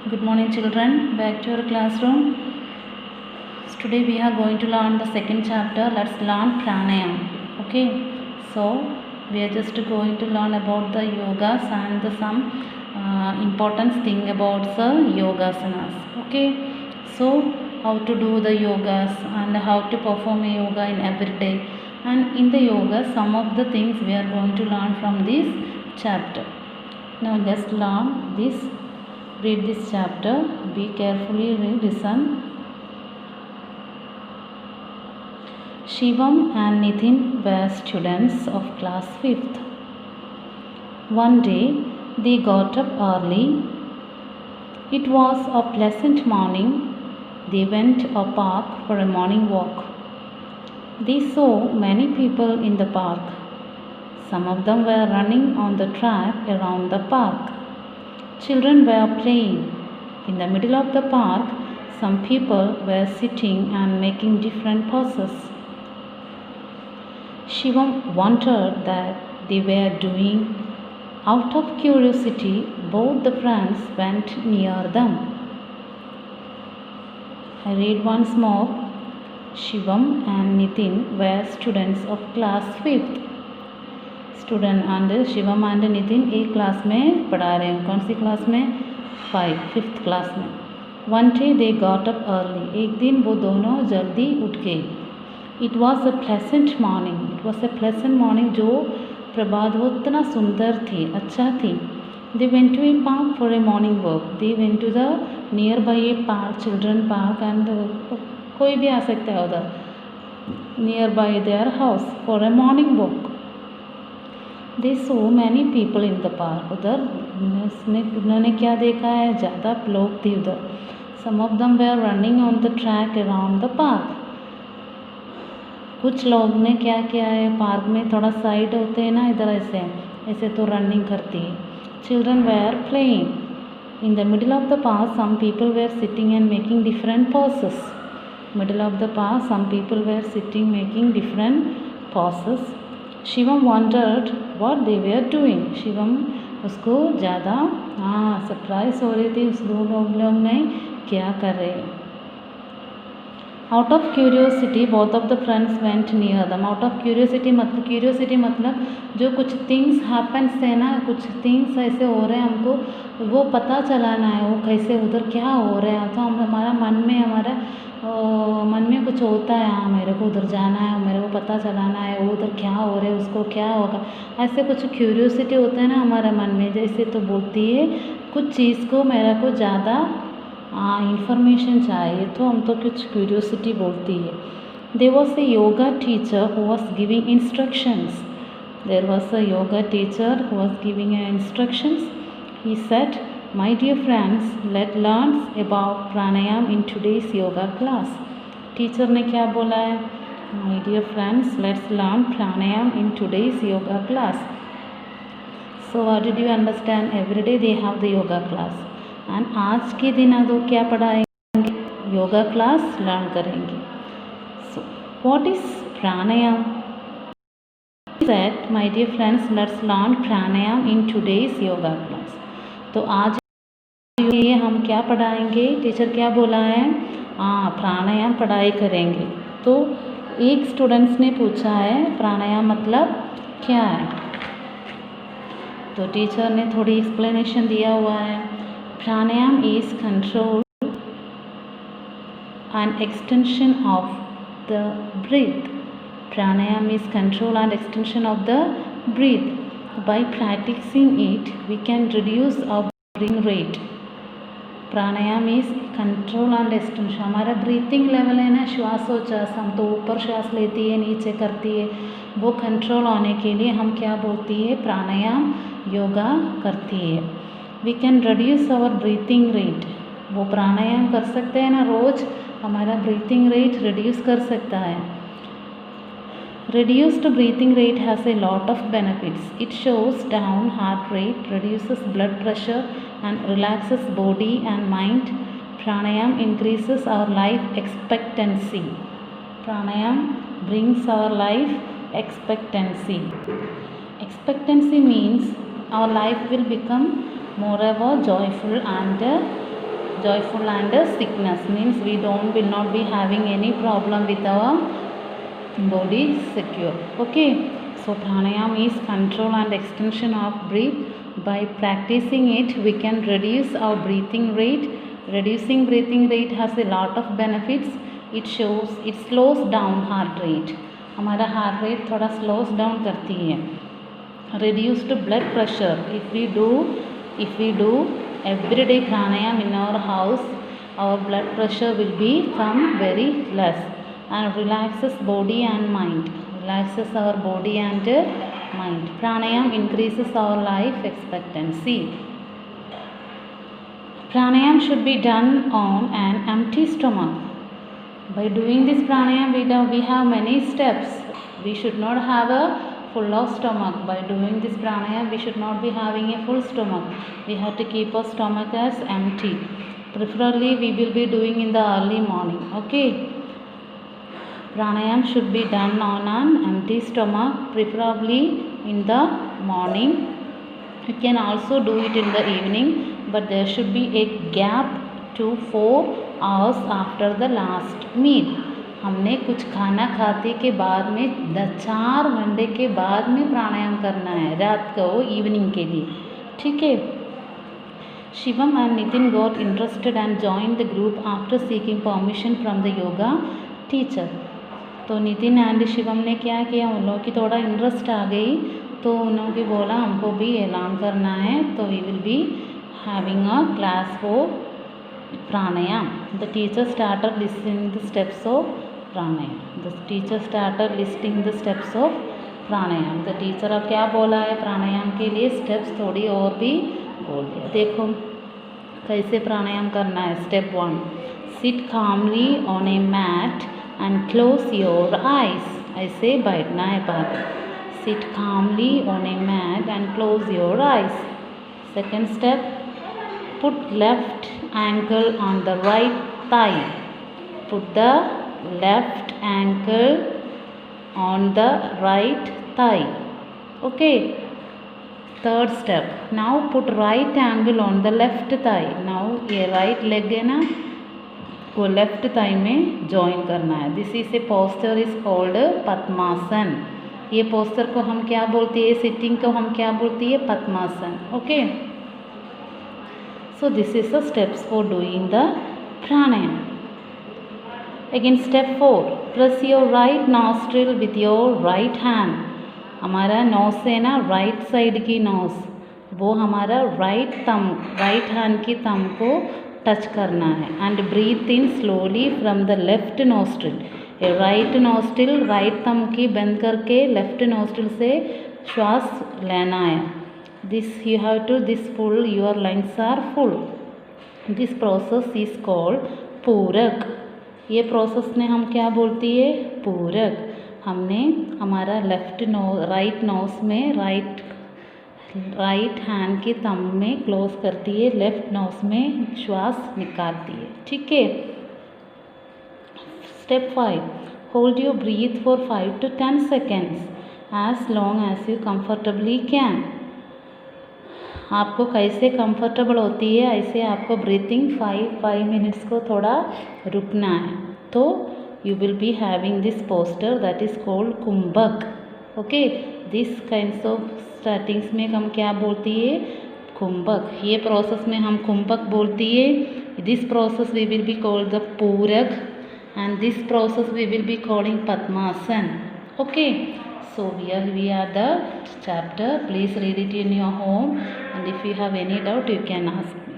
Good morning children, back to your classroom. Today we are going to learn the second chapter. Let's learn pranayam. Okay, so we are just going to learn about the yogas and some important thing about the yogasanas. Okay, so how to do the yogas and how to perform a yoga in every day, and in the yoga some of the things we are going to learn from this chapter. Now just learn this. Read this chapter. Be carefully listen. Shivam and Nitin were students of class 5th. One day they got up early. It was a pleasant morning. They went to a park for a morning walk. They saw many people in the park. Some of them were running on the track around the park. Children were playing. In the middle of the park, some people were sitting and making different poses. Shivam wondered that they were doing. Out of curiosity, both the friends went near them. I read once more. Shivam and Nitin were students of class 5th. Student and Shivam and Nitin एक class में पढ़ा रहे हैं. कौन सी class में? 5th class में. One day they got up early. एक दिन वो दोनों जल्दी उठ गए. It was a pleasant morning. It was a pleasant morning. जो प्रभात वो इतना सुंदर थी, अच्छा थी. They went to a park for a morning walk. They went to the nearby a park, children park, and कोई भी आ सकता है उधर, nearby their house for a morning walk. They so many people in the park. उधर उन्होंने क्या देखा है? ज़्यादा लोग थे उधर. Some of them were running on the track around the park. कुछ लोग ने क्या किया है? पार्क में थोड़ा साइड होते हैं ना, इधर ऐसे ऐसे तो रनिंग करती है. Children were playing. In the middle of the park some people were sitting and making different poses. Middle of the park some people were sitting making different poses. Shivam wondered what they were doing. Shivam उसको ज़्यादा surprise हो रही थी, उस दो लोग ने क्या कर रहे हैं. Out of curiosity both of the friends went near दम. आउट ऑफ क्यूरियोसिटी मतलब जो कुछ थिंग्स हैपन्स है ना, कुछ थिंग्स ऐसे हो रहे हैं, हमको वो पता चलाना है वो कैसे उधर क्या हो रहा है. तो हमारा मन में कुछ होता है, हाँ मेरे को उधर जाना है, मेरे को पता चलाना है वो उधर क्या हो रहा है, उसको क्या होगा, ऐसे कुछ क्यूरियोसिटी होता है ना हमारे मन में. जैसे तो बोलती है कुछ चीज़ को मेरे को ज़्यादा इंफॉर्मेशन चाहिए, तो हम तो कुछ क्यूरियोसिटी बोलती है. There was a yoga teacher who was giving instructions. There was a yoga teacher who was giving instructions. He said, My dear friends, let's learn about pranayam in today's yoga class. Teacher ने क्या बोला है? My dear friends, let's learn pranayam in today's yoga class. So what did you understand? Every day they have the yoga class. And आज के दिन वो क्या पढ़ाएंगे? योगा क्लास लर्न करेंगे. So what is pranayam? He said, my dear friends, let's learn pranayam in today's yoga class. तो आज ये हम क्या पढ़ाएंगे? टीचर क्या बोला है? प्राणायाम पढ़ाई करेंगे. तो एक स्टूडेंट्स ने पूछा है प्राणायाम मतलब क्या है. तो टीचर ने थोड़ी एक्सप्लेनेशन दिया हुआ है. Pranayama is control and extension of the breath. Pranayama is control and extension of the breath. By practicing it we can reduce our breathing rate. Pranayama is control and extension. हमारा ब्रीथिंग लेवल है ना, श्वासोच्छ्वास, हम तो ऊपर श्वास लेती है, नीचे करती है, वो कंट्रोल होने के लिए हम क्या बोलती है? प्राणायाम योगा करती है. We can reduce our breathing rate. वो प्राणायाम कर सकते हैं ना, रोज़ हमारा ब्रीथिंग रेट रिड्यूस कर सकता है. Reduced breathing rate has a lot of benefits. It shows down heart rate, reduces blood pressure and relaxes body and mind. Pranayam increases our life expectancy. Pranayam brings our life expectancy. Expectancy means our life will become moreover joyful and joyful and sickness, means we will not be having any problem with our body secure. Okay, so pranayam is control and extension of breath. By practicing it, we can reduce our breathing rate. Reducing breathing rate has a lot of benefits. It slows down heart rate. हमारा heart rate थोड़ा स्लोस down करती है. Reduced blood pressure. If we do everyday pranayam in our house, our blood pressure will become very less, and relaxes body and mind. Relaxes our body and mind. Pranayam increases our life expectancy. Pranayam should be done on an empty stomach. By doing this pranayam, we have many steps. We should not have a full of stomach. By doing this pranayam, we should not be having a full stomach. We have to keep our stomach as empty. Preferably, we will be doing in the early morning. Okay. Pranayam should be done on an empty stomach, preferably in the morning. You can also do it in the evening, but there should be a gap to 4 hours after the last meal. हमने कुछ खाना खाते के बाद में 4 घंटे के बाद में प्राणायाम करना है, रात को इवनिंग के लिए. ठीक है. Shivam and Nitin got interested and joined the group after seeking permission from the yoga teacher. तो नितिन एंड शिवम ने क्या किया, उन लोगों की थोड़ा इंटरेस्ट आ गई, तो उन्होंने भी बोला हमको भी ऐलान करना है, तो we will be having a class for pranayama. The teacher started listing the steps of pranayama. The teacher started listing the steps of pranayama. The teacher अब क्या बोला है प्राणायाम के लिए, स्टेप्स थोड़ी और भी बोल दिया. देखो कैसे प्राणायाम करना है. Step 1, sit calmly on a mat and close your eyes. ऐसे बैठना है पास. Sit calmly on a mat and close your eyes. Second step, put left ankle on the right thigh. Put the left ankle on the right thigh. Okay. Third step, now put right ankle on the left thigh. Now ये right leg है ना, को left thigh में join करना है. This is a posture is called padmasana. ये posture को हम क्या बोलते हैं, सिटिंग को हम क्या बोलते हैं, padmasana. Okay. So this is the steps for doing the pranayama. Again step 4, press your right nostril with your right hand. हमारा नोज है ना, राइट साइड की नोज, वो हमारा राइट हैंड की थंब को टच करना है. And breathe in slowly from the left nostril. Right nostril, right thumb की बंद करके लेफ्ट नोस्ट्रिल से श्वास लेना है. This you have to this full, your lungs are full. This process is called puraka. ये प्रोसेस ने हम क्या बोलती है, पूरक. हमने हमारा राइट नोज में राइट हैंड की थंब में क्लोज करती है, लेफ्ट नोज में श्वास निकालती है. ठीक है. Step 5, hold your breath for 5 to 10 seconds as long as you comfortably can. आपको कैसे कंफर्टेबल होती है ऐसे आपको ब्रीथिंग 5 मिनट्स को थोड़ा रुकना है. तो you will be having this poster that is called kumbhaka. Okay. This kinds of startings में हम क्या बोलती है, कुंभक. ये प्रोसेस में हम कुंभक बोलती है. This process we will be called the puraka, and this process we will be calling padmasana. Okay. So we are the chapter. Please read it in your home, and if you have any doubt you can ask me.